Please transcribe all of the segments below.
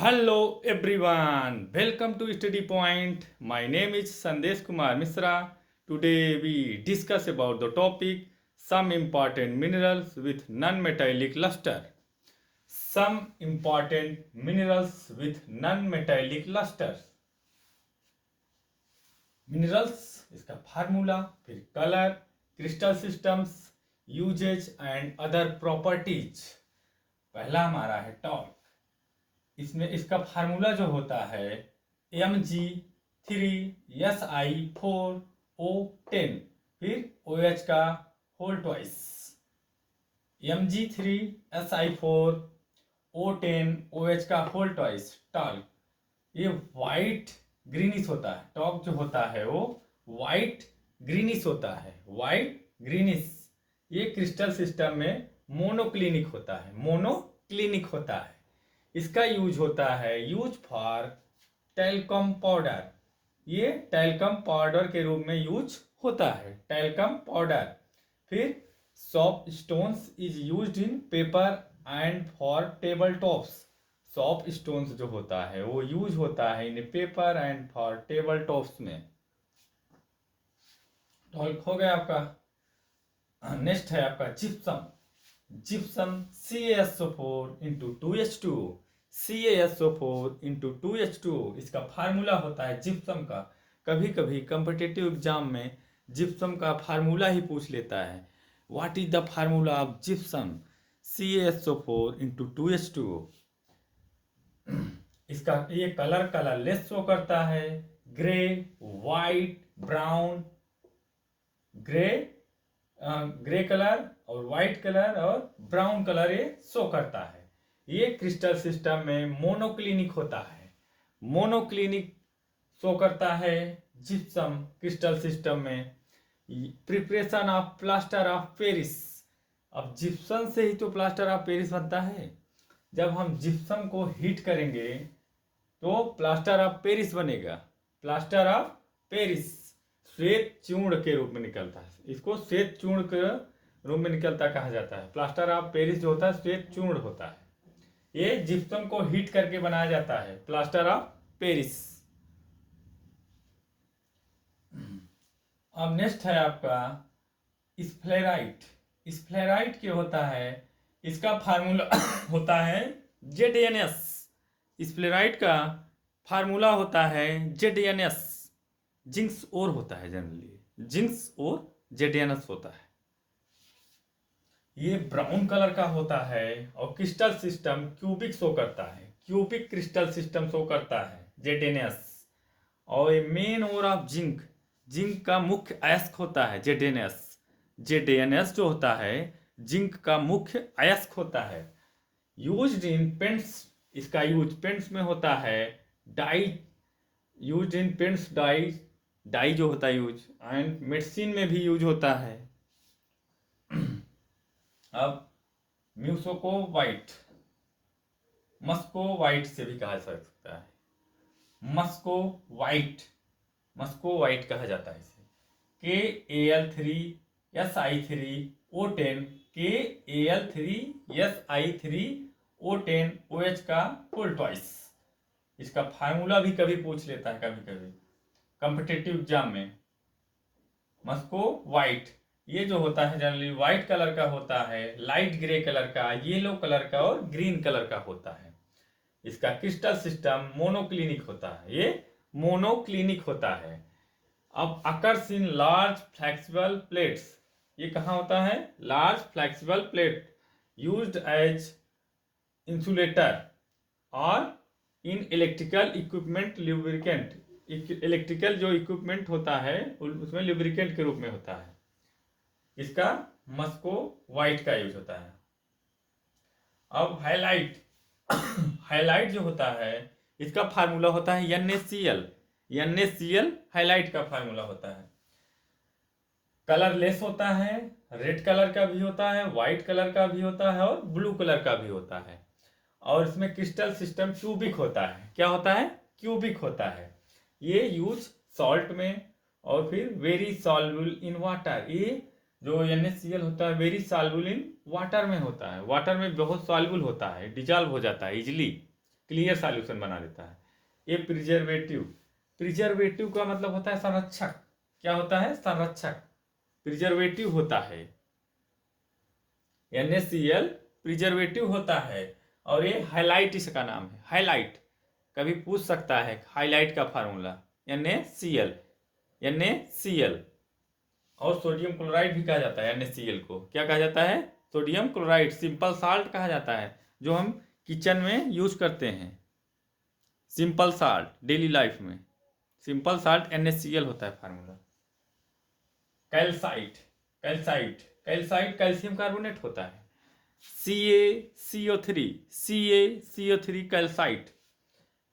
Hello everyone, welcome to Study Point. My name is Sandesh Kumar Misra. Today we discuss about the topic some important minerals with non-metallic luster. Some important minerals with non-metallic luster. Minerals इसका formula, फिर colour, crystal systems, uses and other properties. पहला हमारा है torque. इसमें इसका formula जो होता है Mg3SI4O10, फिर OH का होल ट्वाइस। Mg3SI4O10 OH का होल ट्वाइस टॉर्क। ये वाइट ग्रीनिश होता है। टॉर्क जो होता है वो वाइट ग्रीनिश होता है, वाइट ग्रीनिश। ये क्रिस्टल सिस्टम में मोनोक्लिनिक होता है, मोनोक्लिनिक होता है। इसका यूज होता है यूज फॉर टैल्कम पाउडर। ये टैल्कम पाउडर के रूप में यूज होता है, टैल्कम पाउडर। फिर shop stones is used in paper and for table tops. Shop stones जो होता है वो यूज होता है इन paper and for table tops में। टॉल्क हो गया आपका। नेक्स्ट है आपका gypsum. Gypsum CaSO4 into 2H2O। CaSO4 into 2H2O इसका फार्मूला होता है जिप्सम का। कभी कभी कॉम्पिटिटिव एग्जाम में जिप्सम का फार्मूला ही पूछ लेता है। What is the formula of gypsum? CaSO4 into 2H2O। इसका ये कलरलेस शो करता है, grey, white, brown. Grey colour और वाइट कलर और ब्राउन कलर ये शो करता है। ये क्रिस्टल सिस्टम में मोनोक्लिनिक होता है, मोनोक्लिनिक शो करता है जिप्सम क्रिस्टल सिस्टम में। Preparation of plaster of Paris. अब जिप्सम से ही तो प्लास्टर ऑफ पेरिस बनता है। जब हम जिप्सम को हीट करेंगे तो प्लास्टर ऑफ पेरिस बनेगा। प्लास्टर ऑफ पेरिस श्वेत चूर्ण के रूप में निकलता है। इसको श्वेत चूर्ण के रूप में निकलता कहा जाता है। प्लास्टर ऑफ पेरिस जो होता है श्वेत चूर्ण होता है। ये जिप्सम को हीट करके बनाया जाता है, प्लास्टर ऑफ पेरिस। अब नेक्स्ट है आपका स्फलेराइट। स्फलेराइट क्या होता है? इसका फार्मूला होता है ZNS। स्फलेराइट का फार्मूला होता है ZNS। जिंक्स और होता है, जनरली जिंक्स और ZNS होता है। ये ब्राउन कलर का होता है और क्रिस्टल सिस्टम क्यूबिक शो करता है, क्यूबिक क्रिस्टल सिस्टम शो करता है ZNS। और ये मेन और ऑफ जिंक, जिंक का मुख्य अयस्क होता है ZNS। ZNS जो होता है जिंक का मुख्य अयस्क होता है। यूज्ड इन पेंट्स, इसका यूज पेंट्स में होता है। Dye, used in paints, dye जो होता है यूज, एंड मेडिसिन में भी यूज होता है। अब म्यूसोको वाइट, मस्को वाइट से भी कहा जा सकता है। मस्को वाइट, मस्को वाइट कहा जाता है इसे। KAl3SI3O10, KAl3SI3O10 OH का फुल ट्वाइस। इसका फार्मूला भी कभी पूछ लेता है, कभी कभी कॉम्पिटिटिव एग्जाम में। मस्को वाइट ये जो होता है जनरली वाइट कलर का होता है, लाइट ग्रे कलर का, येलो कलर का और ग्रीन कलर का होता है। इसका क्रिस्टल सिस्टम मोनोक्लिनिक होता है, ये मोनोक्लिनिक होता है। अब occurs in large flexible plates. ये कहाँ होता है? Large flexible plate used as insulator और in electrical equipment lubricant. Electrical जो इक्विपमेंट होता है उसमें लुब्रिकेंट के रूप में होता है। इसका मस्को वाइट का यूज होता है। अब हाइलाइट, हाइलाइट जो होता है इसका फार्मूला होता है NaCl। NaCl हाइलाइट का फार्मूला होता है। कलरलेस होता है, रेड कलर का भी होता है, व्हाइट कलर का भी होता है और ब्लू कलर का भी होता है। और इसमें क्रिस्टल सिस्टम क्यूबिक होता है। क्या होता है? क्यूबिक होता है। ये यूज सॉल्ट में और फिर वेरी सॉल्युबल इन वाटर। ये जो NaCl होता है वेरी सॉल्युबल इन वाटर में होता है, वाटर में बहुत सॉल्युबल होता है, डिजॉल्व हो जाता है इजिली। क्लियर सॉल्यूशन बना देता है। ये प्रिजर्वेटिव, प्रिजर्वेटिव का मतलब होता है संरक्षक। क्या होता है? संरक्षक, प्रिजर्वेटिव होता है। NaCl प्रिजर्वेटिव होता है। और ये हाइलाइट इसका नाम है, हाइलाइट। कभी पूछ सकता है हाइलाइट का फार्मूला, NaCl, NaCl। और सोडियम क्लोराइड भी कहा जाता है NaCl को। क्या कहा जाता है? सोडियम क्लोराइड, सिंपल साल्ट कहा जाता है, जो हम किचन में यूज करते हैं। सिंपल साल्ट डेली लाइफ में, सिंपल साल्ट NaCl होता है formula. Calcite, calcite, calcite calcium carbonate होता है। CaCO3, CaCO3 calcite.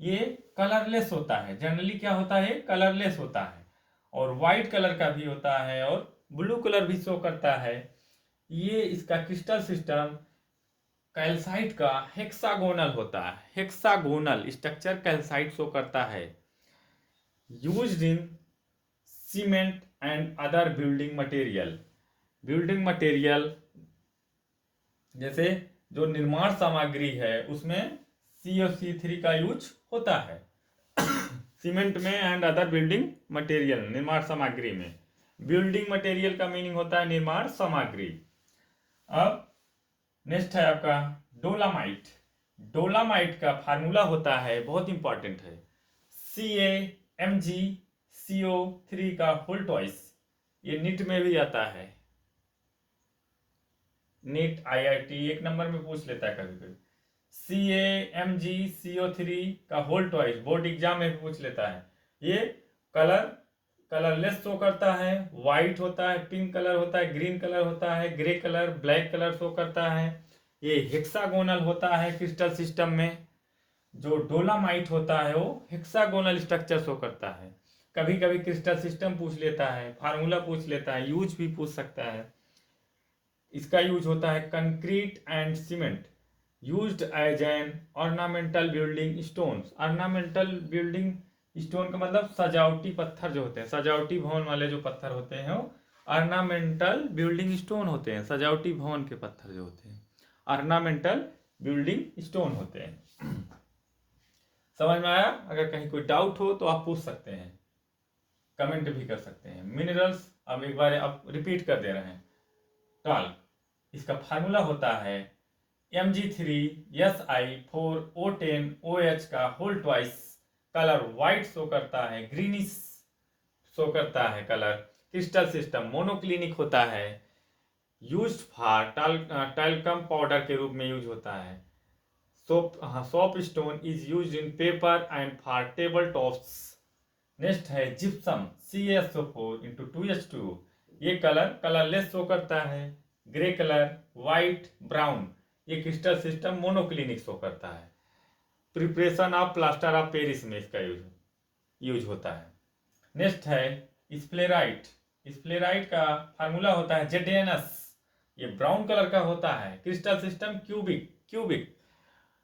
ये कलरलेस होता है। जनरली क्या होता है? कलरलेस होता है। और वाइट कलर का भी होता है और ब्लू कलर भी शो करता है। ये इसका क्रिस्टल सिस्टम कैल्साइट का हेक्सागोनल होता है। हेक्सागोनल स्ट्रक्चर कैल्साइट शो करता है। Used in cement and other building material. Building material जैसे जो निर्माण सामग्री है उसमें COC3 का यूज होता है। सीमेंट में एंड अदर बिल्डिंग मटेरियल, निर्माण सामग्री में। बिल्डिंग मटेरियल का मीनिंग होता है निर्माण सामग्री। अब नेक्स्ट है आपका डोलामाइट। डोलामाइट का फार्मूला होता है, बहुत इंपॉर्टेंट है, CaMgCO3 का होल ट्वाइस। ये नीट में भी आता है। नीट IIT एक नंबर में पूछ लेता है कभी कभी। CaMgCO3 का होल ट्वाइस बोर्ड एग्जाम में भी पूछ लेता है। ये कलरलेस शो करता है, व्हाइट होता है, पिंक कलर होता है, ग्रीन कलर होता है, grey colour, black colour show करता है। ये हेक्सागोनल होता है क्रिस्टल सिस्टम में। जो डोलामाइट होता है वो हेक्सागोनल स्ट्रक्चर शो करता है। कभी कभी क्रिस्टल सिस्टम पूछ लेता है, फार्मूला पूछ लेता है, यूज भी पूछ सकता है। इसका यूज होता है concrete and cement, used as an ornamental building stones. Ornamental building stone का मतलब सजावटी पत्थर जो होते हैं, सजावटी भवन वाले जो पत्थर होते हैं वो ऑर्नामेंटल बिल्डिंग स्टोन होते हैं। सजावटी भवन के पत्थर जो होते हैं ऑर्नामेंटल बिल्डिंग स्टोन होते हैं। समझ में आया? अगर कहीं कोई डाउट हो तो आप पूछ सकते हैं, कमेंट भी कर सकते हैं। मिनरल्स अब एक बार अब रिपीट कर दे रहे हैं। टॉल्क, इसका फार्मूला होता है Mg3Si4O10OH का whole twice. Colour white show करता है, ग्रीनिश शो करता है कलर। क्रिस्टल सिस्टम मोनोक्लिनिक होता है। यूज्ड फॉर टैल्कम पाउडर के रूप में यूज होता है। Soap stone is used in paper and for table tops. Next है जिप्सम, CaSO4 × 2H2। ये कलरलेस शो करता है, ग्रे कलर, व्हाइट, ब्राउन। ये क्रिस्टल सिस्टम मोनोक्लिनिक शो करता है। Preparation of plaster of Paris में इसका यूज होता है। नेक्स्ट है स्प्लेराइट। स्प्लेराइट का फार्मूला होता है ZnS। ये ब्राउन कलर का होता है। Crystal system cubic.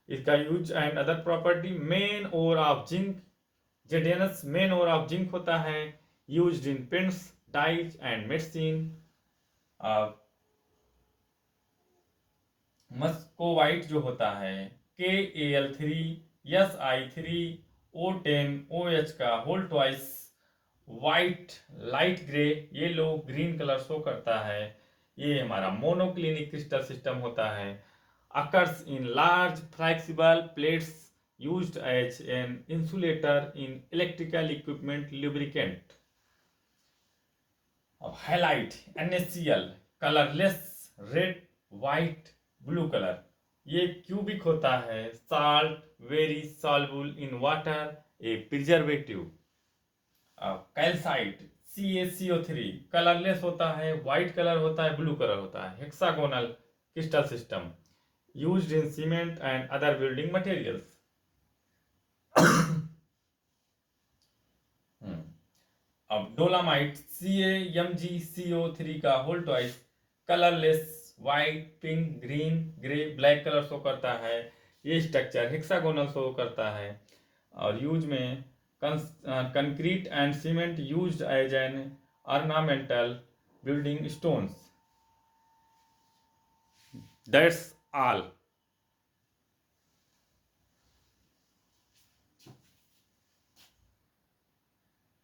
इसका use and other property, main ore of zinc. ZnS main ore of zinc होता है, used in paints, dyes and medicine. Muscovite जो होता है KAl3Si3O10OH का whole twice. White, light grey, yellow, green colour show करता है। ये हमारा मोनोक्लिनिक क्रिस्टल सिस्टम होता है। Occurs in large flexible plates used as an insulator in electrical equipment, lubricant. अब highlight NaCl, colourless, red, white, blue colour. ये cubic होता है, salt, very soluble in water, a preservative. Calcite CaCO3 colourless होता है, white colour होता है, blue colour होता है। Hexagonal crystal system, used in cement and other building materials. अब डोलामाइट CaMgCO3 का whole twice, colourless, white, pink, green, grey, black colour show करता है। ये स्ट्रक्चर हेक्सागोनल शो करता है। और यूज में concrete and cement used as an ornamental building stones. That's all.